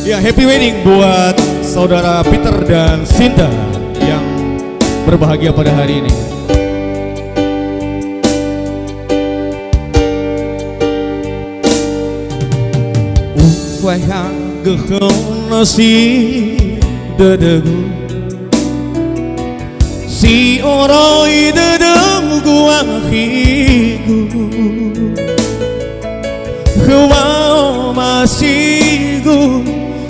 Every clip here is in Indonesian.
Ya, happy wedding buat saudara Peter dan Sinta yang berbahagia pada hari ini. Phải hàng cơ không nó si đơ đơ si ở đây đơ đơ của khi không mau mà si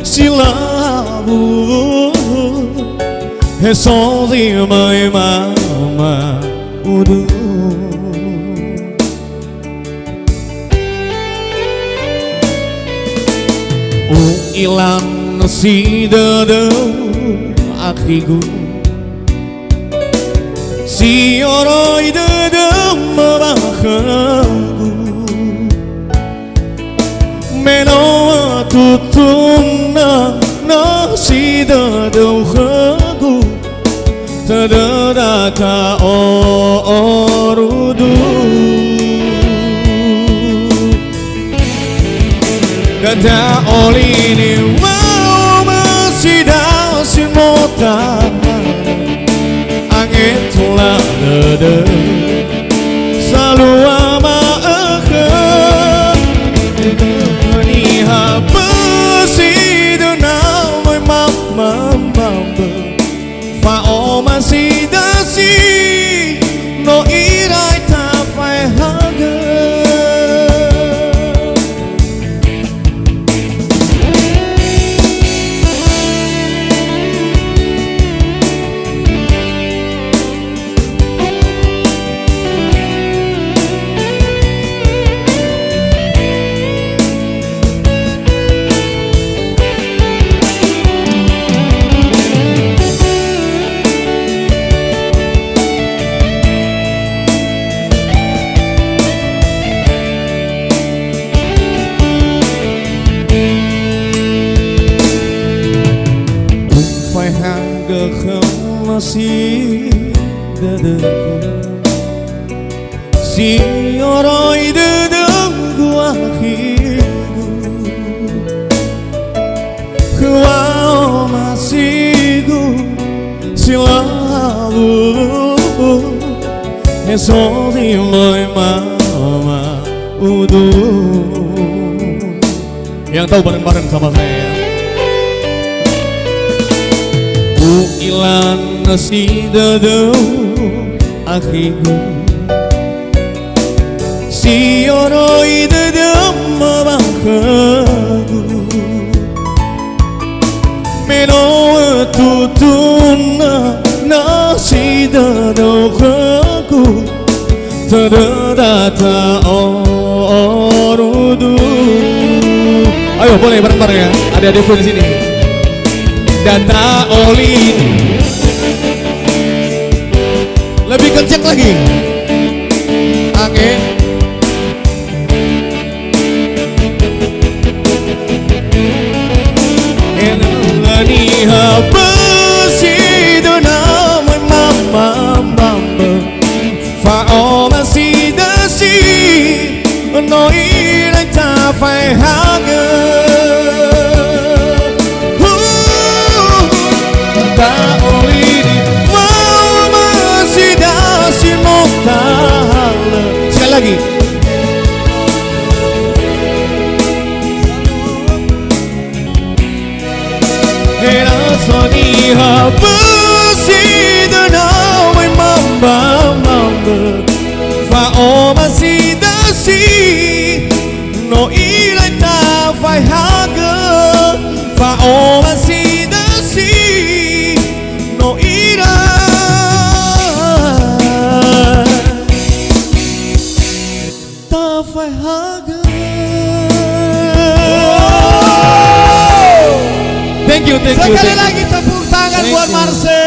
si là bu hết số gì mới mà udah ilan si dada akiku si oroi dada mabakaku meno tutum na si dada kaku tadada ka orudu Dada olini mau masih si mota angin tulang dada selalu ama ni habisi dana mai mama fa o masih dasi no irai ta phải haga không si dadaku si oroi dadaku akhirku kau masihku selalu esok di mama yang tahu bareng-bareng sama saya. Ilan si dada akiku si oroi dada mabakaku meno tutun na si dada kaku tadada ta orudu. Ayo boleh bareng-bareng ya, ada pun di sini. Data oli lebih kencang lagi angin elani habisi dona mama fa o masih dasi no irai ta phải haga sekali lagi era soni habisi dana mai mamba fa o masih dasi no irai ta phải haga fa o masih dasi no irai phải haga. Thank you. Sekali lagi tepuk tangan buat Marcel.